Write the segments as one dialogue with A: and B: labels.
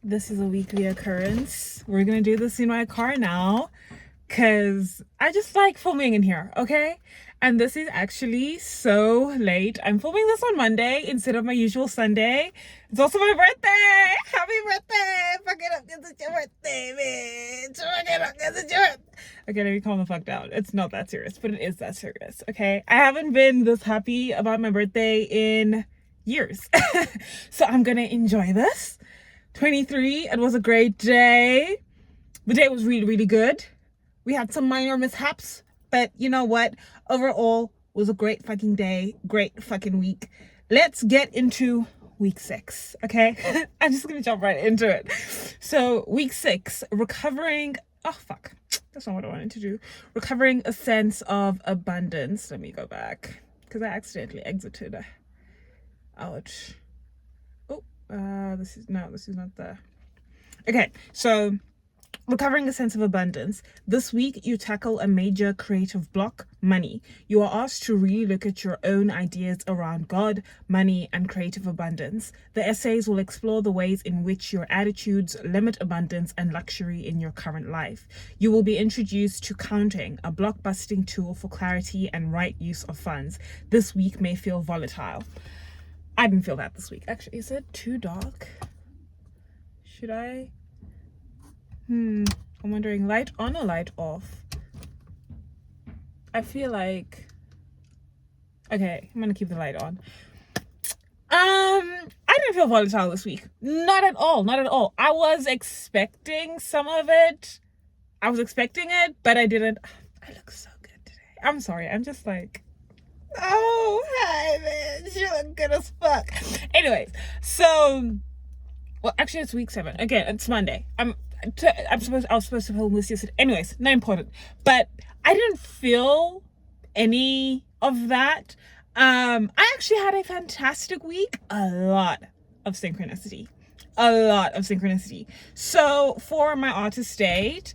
A: This is a weekly occurrence. We're gonna do this in my car now because I just like filming in here, okay? And this is actually so late. I'm filming this on Monday instead of my usual Sunday. It's also my birthday! Happy birthday! Fuck it up, because it's your birthday, bitch! Fuck it up, because it's your birthday! Okay, let me calm the fuck down. It's not that serious, but it is that serious, okay? I haven't been this happy about my birthday in years. So I'm gonna enjoy this. 23, it was a great day. The day was really, really good. We had some minor mishaps, but you know what? Overall, was a great fucking day, great fucking week. Let's get into week 6, okay? I'm just gonna jump right into it. So week 6, recovering, oh fuck, that's not what I wanted to do. Recovering a sense of abundance. Let me go back, because I accidentally exited. Ouch. This is not the, okay, so recovering a sense of abundance. This week you tackle a major creative block: money. You are asked to really look at your own ideas around God, money, and creative abundance. The essays will explore the ways in which your attitudes limit abundance and luxury in your current life. You will be introduced to counting, a block-busting tool for clarity and right use of funds. This week may feel volatile. I didn't feel that this week. Actually, is it too dark? Should I? I'm wondering, light on or light off? I feel like, okay, I'm gonna keep the light on. I didn't feel volatile this week. Not at all, not at all. I was expecting some of it. I was expecting it, but I didn't. I look so good today. I'm sorry, I'm just like, oh, hi, bitch, you look good as fuck. Anyways, so, well, actually, it's week 7. Again, it's Monday. I was supposed to film this yesterday. Anyways, not important. But I didn't feel any of that. I actually had a fantastic week. A lot of synchronicity. So for my artist date,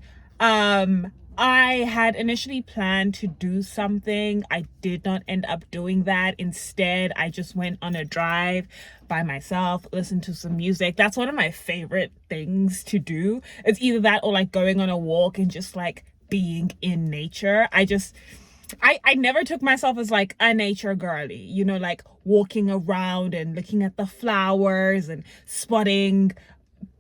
A: I had initially planned to do something. I did not end up doing that. Instead, I just went on a drive by myself, listened to some music. That's one of my favorite things to do. It's either that or like going on a walk and just like being in nature. I never took myself as like a nature girly, you know, like walking around and looking at the flowers and spotting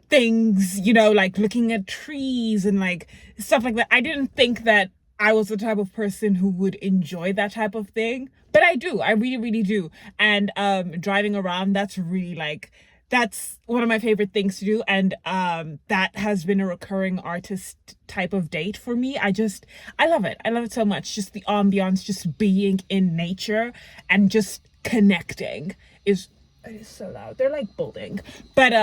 A: things, you know, like looking at trees and like stuff like that. I didn't think that I was the type of person who would enjoy that type of thing, but I do. I really, really do. And driving around, that's really like, that's one of my favorite things to do. And that has been a recurring artist type of date for me. I love it. I love it so much. Just the ambiance, just being in nature and just connecting it is so loud. They're like building, but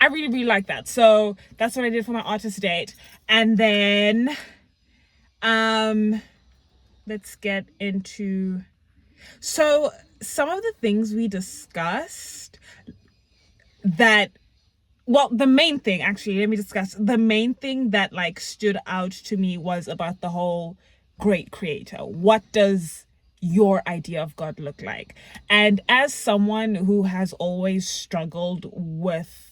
A: I really, really like that. So that's what I did for my artist date. And then let's get into, so some of the things we discussed that, well, the main thing, actually, let me discuss. The main thing that like stood out to me was about the whole great creator. What does your idea of God look like? And as someone who has always struggled with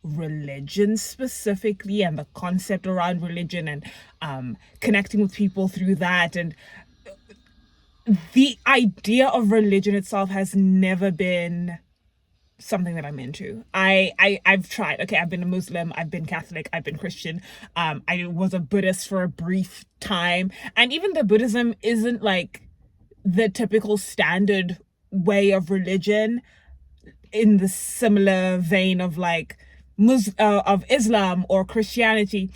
A: religion specifically and the concept around religion and connecting with people through that, and the idea of religion itself has never been something that I'm into. I've tried. Okay, I've been a Muslim, I've been Catholic, I've been Christian. I was a Buddhist for a brief time, and even the Buddhism isn't like the typical standard way of religion in the similar vein of like of Islam or Christianity.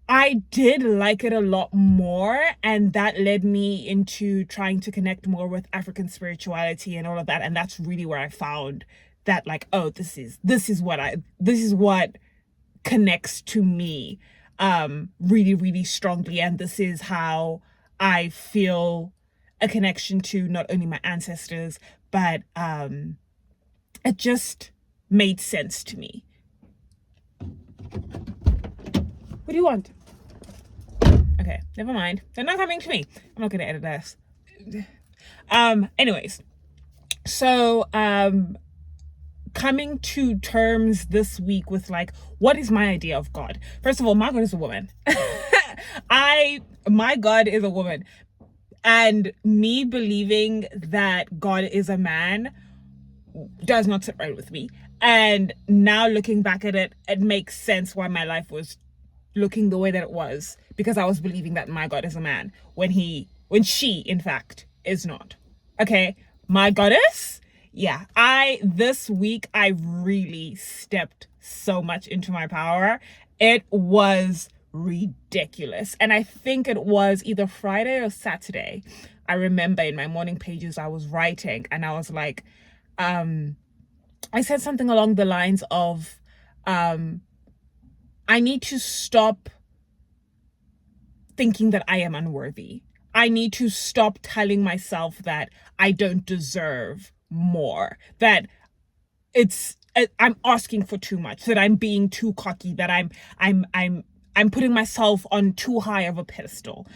A: I did like it a lot more, and that led me into trying to connect more with African spirituality and all of that. And that's really where I found that like, oh, this is what connects to me really, really strongly, and this is how I feel a connection to not only my ancestors, but it just made sense to me. What do you want? Okay, never mind. They're not coming to me. I'm not gonna edit this. Anyways, so coming to terms this week with like, what is my idea of God? First of all, my God is a woman. My God is a woman. And me believing that God is a man does not sit right with me. And now looking back at it, it makes sense why my life was looking the way that it was, because I was believing that my God is a man when she in fact is not. Okay, my goddess. Yeah, this week I really stepped so much into my power. It was ridiculous. And I think it was either Friday or Saturday. I remember in my morning pages I was writing and I was like, I said something along the lines of, I need to stop thinking that I am unworthy. I need to stop telling myself that I don't deserve more, that I'm asking for too much, that I'm being too cocky, that I'm putting myself on too high of a pedestal.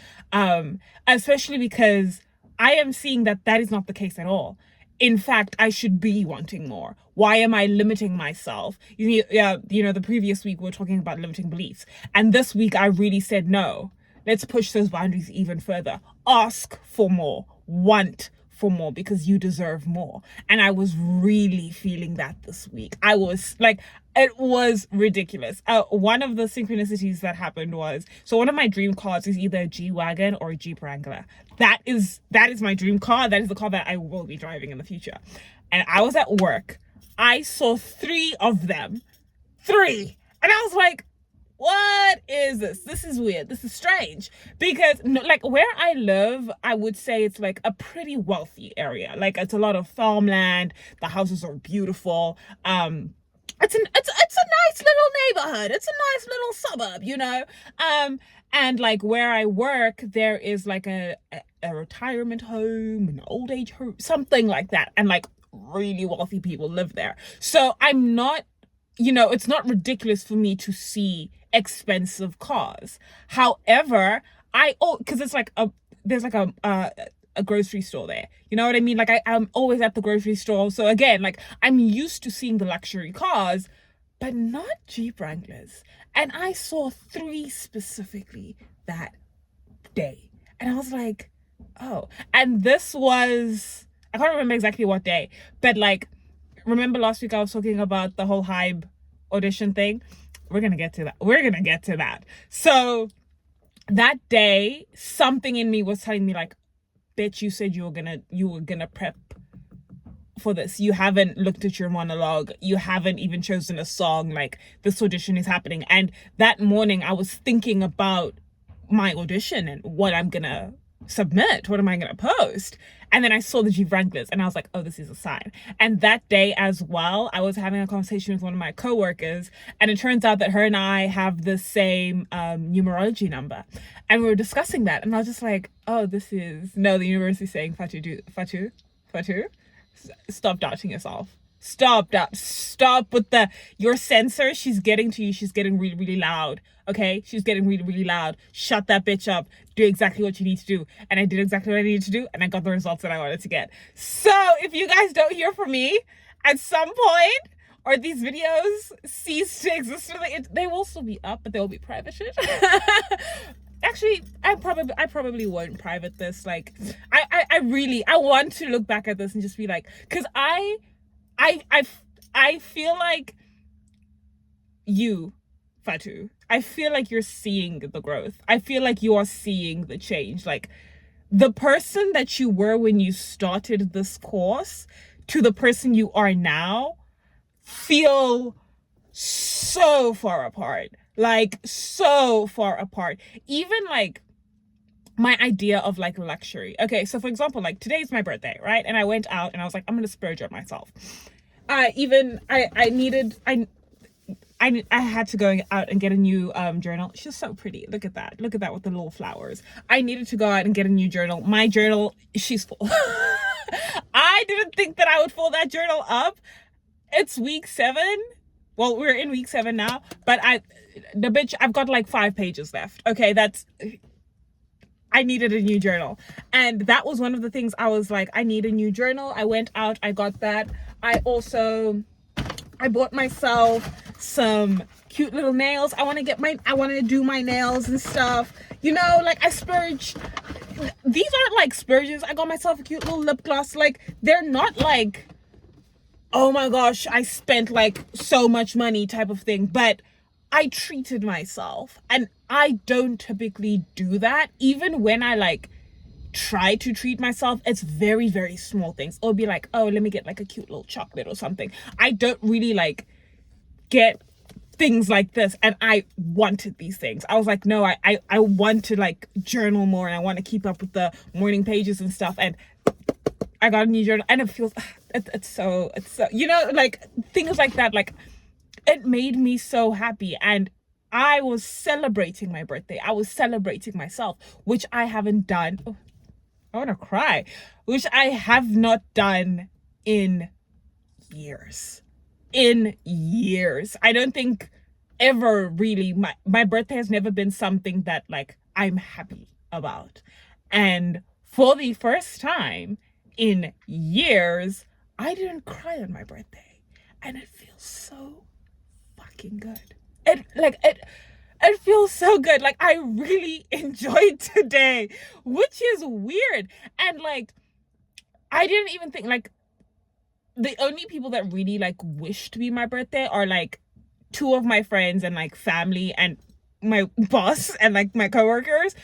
A: Especially because I am seeing that is not the case at all. In fact, I should be wanting more. Why am I limiting myself? The previous week we were talking about limiting beliefs. And this week I really said, no, let's push those boundaries even further. Ask for more. Want for more, because you deserve more. And I was really feeling that this week. I was like, it was ridiculous. One of the synchronicities that happened was, so one of my dream cars is either a G-Wagon or a Jeep Wrangler. That is my dream car. That is the car that I will be driving in the future. And I was at work. I saw 3 of them. 3. And I was like, what is this? This is weird. This is strange. Because like where I live, I would say it's like a pretty wealthy area. Like it's a lot of farmland. The houses are beautiful. It's a nice little neighborhood. It's a nice little suburb, and like where I work, there is like a retirement home, an old age home, something like that. And like really wealthy people live there. So I'm not, it's not ridiculous for me to see expensive cars. However, because it's like there's like a grocery store there. You know what I mean? Like I'm always at the grocery store. So again, like I'm used to seeing the luxury cars, but not Jeep Wranglers. And I saw 3 specifically that day. And I was like, oh. And this was, I can't remember exactly what day, but like, remember last week I was talking about the whole Hybe audition thing? We're going to get to that. So that day, something in me was telling me like, bitch, you said you were gonna prep for this. You haven't looked at your monologue. You haven't even chosen a song. Like, this audition is happening. And that morning I was thinking about my audition and what I'm gonna submit. What am I gonna post? And then I saw the Jeep Wranglers and I was like, oh, this is a sign. And that day as well, I was having a conversation with one of my coworkers, and it turns out that her and I have the same numerology number. And we were discussing that, and I was just like, oh, the university's saying Fatu. Stop doubting yourself. Stop with your sensor. She's getting to you. She's getting really, really loud. Okay? She's getting really, really loud. Shut that bitch up. Do exactly what you need to do. And I did exactly what I needed to do, and I got the results that I wanted to get. So if you guys don't hear from me at some point, or these videos cease to exist, they will still be up, but they will be privated. Actually, I probably won't private this. Like, I want to look back at this and just be like, because I feel like you, Fatu, I feel like you're seeing the growth. I feel like you are seeing the change. Like, the person that you were when you started this course to the person you are now feel so far apart. Like, so far apart. Even like my idea of like luxury. Okay, so for example, like today's my birthday, right? And I went out and I was like, I'm gonna splurge on myself. I had to go out and get a new journal. She's so pretty. Look at that with the little flowers. I needed to go out and get a new journal. My journal, she's full. I didn't think that I would fill that journal up. It's week 7. Well, we're in week 7 now, but I've got like 5 pages left. Okay, I needed a new journal. And that was one of the things I was like, I need a new journal. I went out, I got that. I also I bought myself some cute little nails. I want to do my nails and stuff. You know, like I splurged. These aren't like splurges. I got myself a cute little lip gloss. Like they're not like, oh my gosh, I spent like so much money type of thing. But I treated myself, and I don't typically do that. Even when I like try to treat myself, it's very, very small things. It'll be like, oh, let me get like a cute little chocolate or something. I don't really like get things like this, and I wanted these things. I was like, no, I want to like journal more, and I want to keep up with the morning pages and stuff. And I got a new journal, and it feels it's so you know, like things like that, like it made me so happy. And I was celebrating my birthday. I was celebrating myself, which I haven't done. Oh, I want to cry, which I have not done in years. In years. I don't think ever really, my birthday has never been something that like I'm happy about. And for the first time in years, I didn't cry on my birthday. And it feels so fucking good. It feels so good. Like I really enjoyed today, which is weird. And like I didn't even think, like, the only people that really like wish to be my birthday are like two of my friends and like family and my boss and like my coworkers.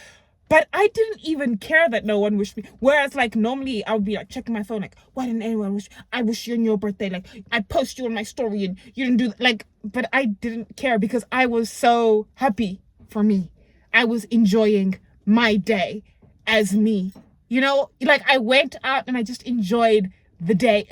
A: But I didn't even care that no one wished me. Whereas like normally I would be like checking my phone, like, why didn't anyone wish? I wish you on your birthday. Like I post you on my story and you didn't do that. Like, but I didn't care because I was so happy for me. I was enjoying my day as me. You know, like I went out and I just enjoyed the day.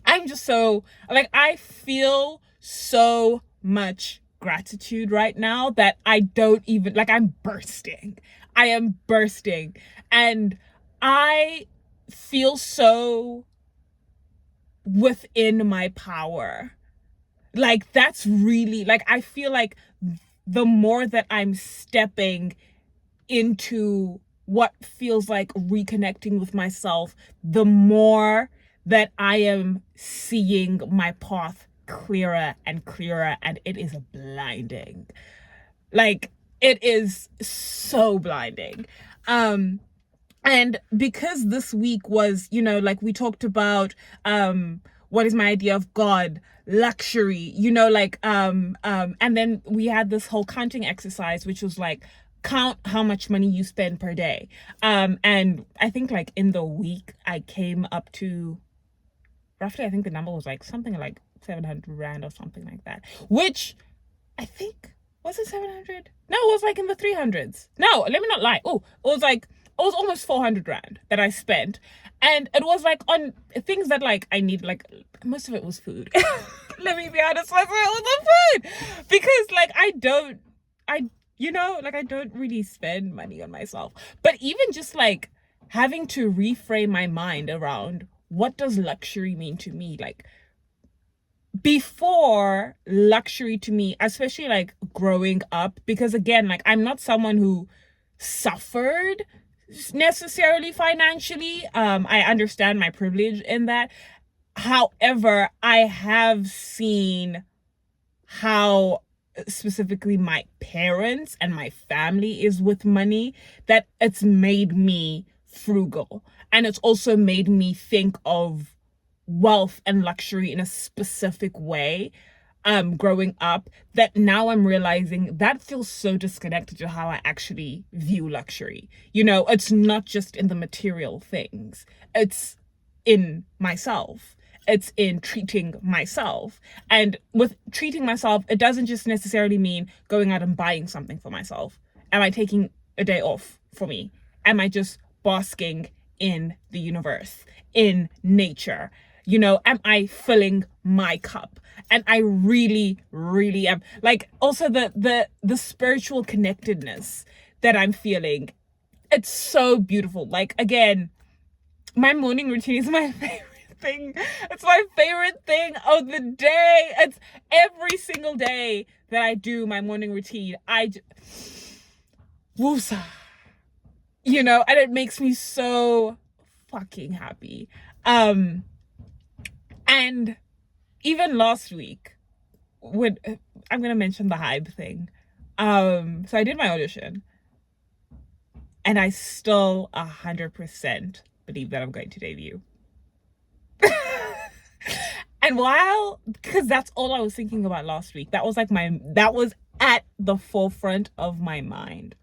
A: I'm just so, like, I feel so much gratitude right now that I don't even, like, I'm bursting. I am bursting. And I feel so within my power. Like, that's really, like, I feel like the more that I'm stepping into what feels like reconnecting with myself, the more that I am seeing my path clearer and clearer, and it is blinding. Like it is so blinding. And because this week was, you know, like we talked about what is my idea of God, luxury, you know, like and then we had this whole counting exercise, which was like count how much money you spend per day. And I think like in the week I came up to roughly, I think the number was like something like 700 rand or something like that, which I think, was it 700? No, it was like in the 300s. No, let me not lie. Oh, it was almost 400 rand that I spent. And it was like on things that like I need, like most of it was food. Let me be honest, most of it was on food. Because like I don't really spend money on myself. But even just like having to reframe my mind around what does luxury mean to me? Like before, luxury to me, especially like growing up, because again, like I'm not someone who suffered necessarily financially. I understand my privilege in that. However, I have seen how specifically my parents and my family is with money, that it's made me frugal, and it's also made me think of wealth and luxury in a specific way growing up, that now I'm realizing that feels so disconnected to how I actually view luxury. You know, it's not just in the material things, it's in myself. It's in treating myself. And with treating myself, it doesn't just necessarily mean going out and buying something for myself. Am I taking a day off for me? Am I just basking in the universe, in nature? You know, am I filling my cup? And I really, really am. Like also the spiritual connectedness that I'm feeling. It's so beautiful. Like again, my morning routine is my favorite thing. It's my favorite thing of the day. It's every single day that I do my morning routine. Woosah. You know, and it makes me so fucking happy. And even last week, when I'm gonna mention the hype thing. So I did my audition, and I still 100% believe that I'm going to debut. And while, because that's all I was thinking about last week, that was at the forefront of my mind.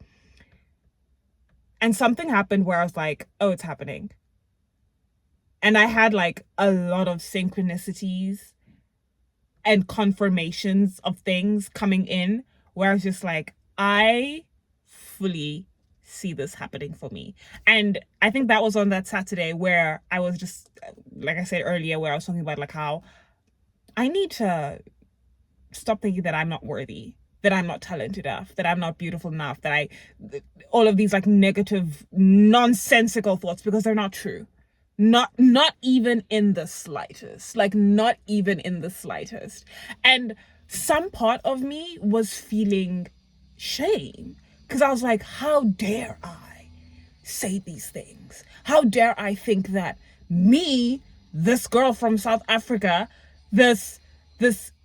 A: And something happened where I was like, oh, it's happening. And I had like a lot of synchronicities and confirmations of things coming in where I was just like, I fully see this happening for me. And I think that was on that Saturday where I was just, like I said earlier, where I was talking about like how I need to stop thinking that I'm not worthy, that I'm not talented enough, that I'm not beautiful enough, all of these like negative, nonsensical thoughts, because they're not true. Not even in the slightest. Like, not even in the slightest. And some part of me was feeling shame because I was like, how dare I say these things? How dare I think that me, this girl from South Africa, this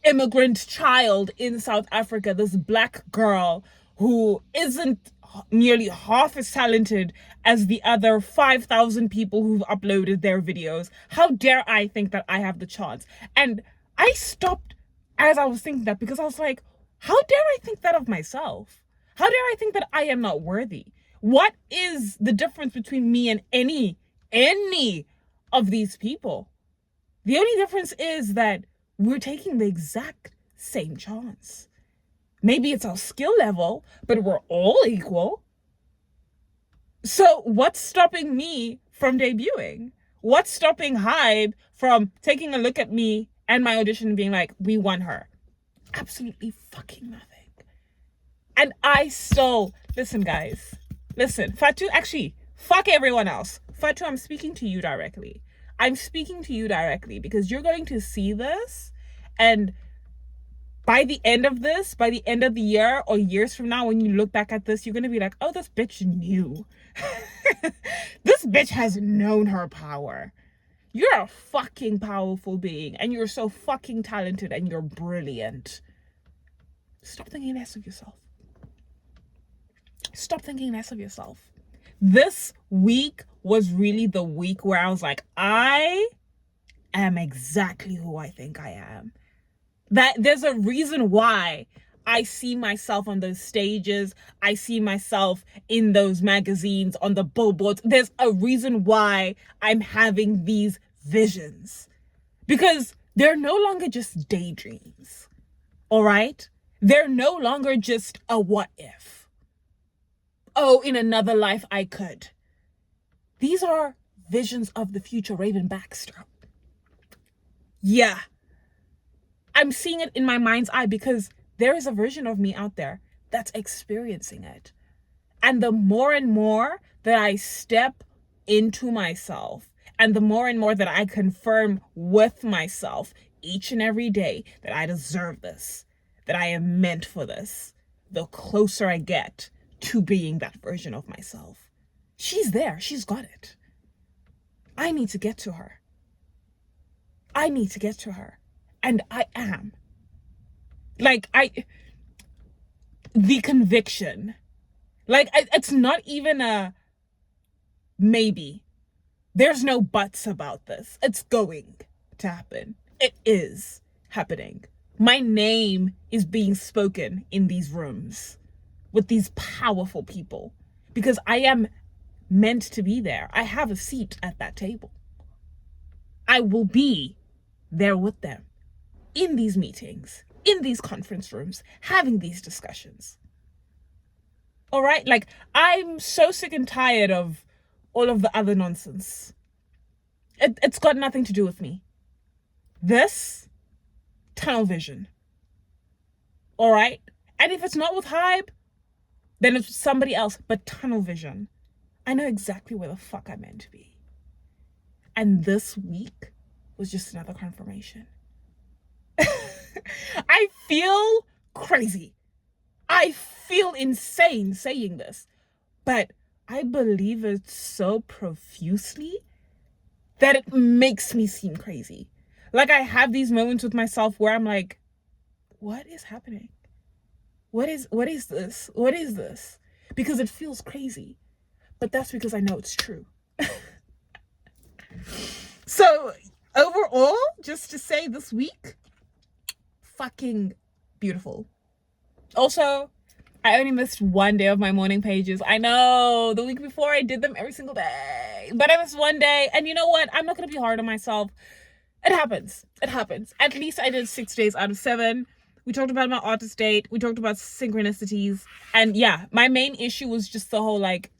A: immigrant child in South Africa, this black girl who isn't nearly half as talented as the other 5,000 people who've uploaded their videos. How dare I think that I have the chance? And I stopped as I was thinking that because I was like, how dare I think that of myself? How dare I think that I am not worthy? What is the difference between me and any of these people? The only difference is that we're taking the exact same chance. Maybe it's our skill level, but we're all equal. So what's stopping me from debuting? What's stopping Hybe from taking a look at me and my audition and being like, we won her? Absolutely fucking nothing. And I still, listen guys, listen, Fatu, actually, fuck everyone else. Fatu, I'm speaking to you directly. I'm speaking to you directly because you're going to see this, and by the end of this, by the end of the year or years from now, when you look back at this, you're going to be like, oh, this bitch knew. This bitch has known her power. You're a fucking powerful being, and you're so fucking talented, and you're brilliant. Stop thinking less of yourself. Stop thinking less of yourself. This week was really the week where I was like, I am exactly who I think I am. That there's a reason why I see myself on those stages. I see myself in those magazines, on the billboards. There's a reason why I'm having these visions. Because they're no longer just daydreams. All right? They're no longer just a what if. Oh, in another life I could. These are visions of the future Raven Baxter. Yeah. I'm seeing it in my mind's eye because there is a version of me out there that's experiencing it. And the more and more that I step into myself, and the more and more that I confirm with myself each and every day that I deserve this, that I am meant for this, the closer I get to being that version of myself. She's there. She's got it. I need to get to her. I need to get to her. And I am. The conviction. It's not even a maybe. There's no buts about this. It's going to happen. It is happening. My name is being spoken in these rooms with these powerful people because I am meant to be there. I have a seat at that table. I will be there with them in these meetings, in these conference rooms, having these discussions. All right? I'm so sick and tired of all of the other nonsense. It's got nothing to do with me. This, tunnel vision. All right? And if it's not with Hybe, then it's somebody else, but tunnel vision. I know exactly where the fuck I'm meant to be. And this week was just another confirmation. I feel crazy. I feel insane saying this, but I believe it so profusely that it makes me seem crazy. Like, I have these moments with myself where I'm like, what is happening? What is this? What is this? Because it feels crazy. But that's because I know it's true. So overall, just to say, this week, fucking beautiful. Also, I only missed one day of my morning pages. I know, the week before I did them every single day, but I missed one day. And you know what? I'm not gonna be hard on myself. It happens. It happens. At least I did 6 days out of 7. We talked about my artist date. We talked about synchronicities. And yeah, my main issue was just the whole like,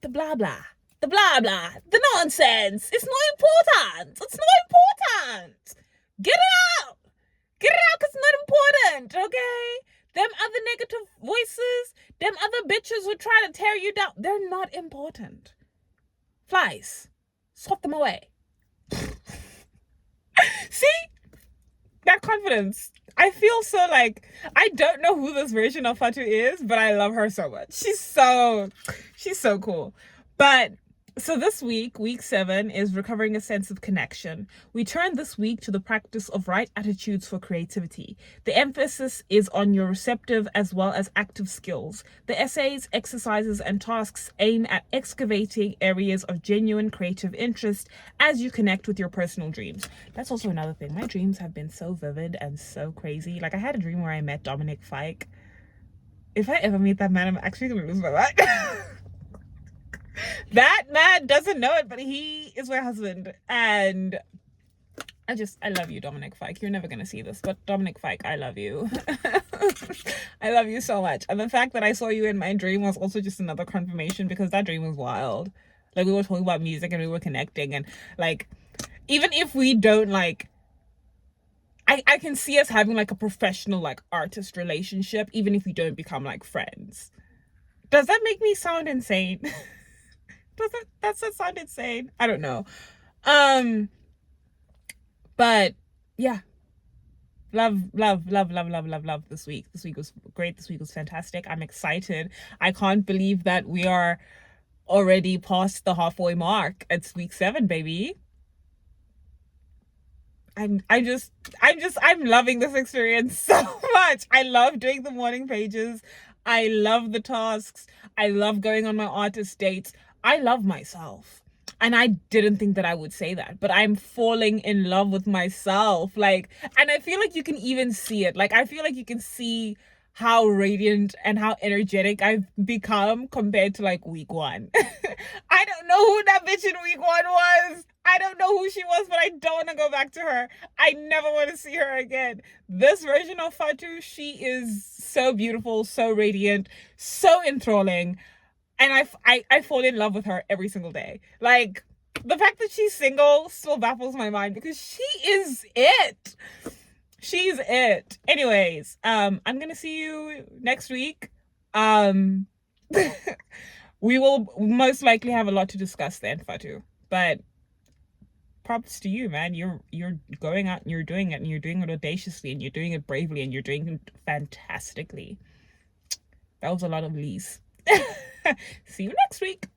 A: the blah blah. The blah blah. The nonsense. It's not important. It's not important. Get it out. Get it out because it's not important, okay? Them other negative voices, them other bitches who try to tear you down, they're not important. Flies. Swat them away. See? That confidence. I feel so like, I don't know who this version of Fatu is, but I love her so much. She's so cool. But so this week 7, is recovering a sense of connection. We turn this week to the practice of right attitudes for creativity. The emphasis is on your receptive as well as active skills. The essays, exercises, and tasks aim at excavating areas of genuine creative interest as you connect with your personal dreams. That's also another thing. My dreams have been so vivid and so crazy. Like, I had a dream where I met Dominic Fike. If I ever meet that man, I'm actually gonna lose my mind. That man doesn't know it, but he is my husband. And I love you, Dominic Fike. You're never gonna see this, but Dominic Fike, I love you. I love you so much. And the fact that I saw you in my dream was also just another confirmation, because that dream was wild. Like, we were talking about music and we were connecting, and like, even if we don't like, I can see us having like a professional like artist relationship, even if we don't become like friends. Does that make me sound insane? Does that sound insane? I don't know. But yeah, love this week. This week was great. This week was fantastic. I'm excited. I can't believe that we are already past the halfway mark. It's week 7, baby. I'm loving this experience so much. I love doing the morning pages. I love the tasks. I love going on my artist dates. I love myself. And I didn't think that I would say that, but I'm falling in love with myself. Like, and I feel like you can even see it. Like, I feel like you can see how radiant and how energetic I've become compared to like week 1. I don't know who that bitch in week 1 was. I don't know who she was, but I don't want to go back to her. I never want to see her again. This version of Fatu, she is so beautiful, so radiant, so enthralling. And I fall in love with her every single day. Like, the fact that she's single still baffles my mind, because she is it. She's it. Anyways, I'm gonna see you next week. We will most likely have a lot to discuss then, Fatu. But props to you, man. You're going out and you're doing it, and you're doing it audaciously, and you're doing it bravely, and you're doing it fantastically. That was a lot of leaves. See you next week.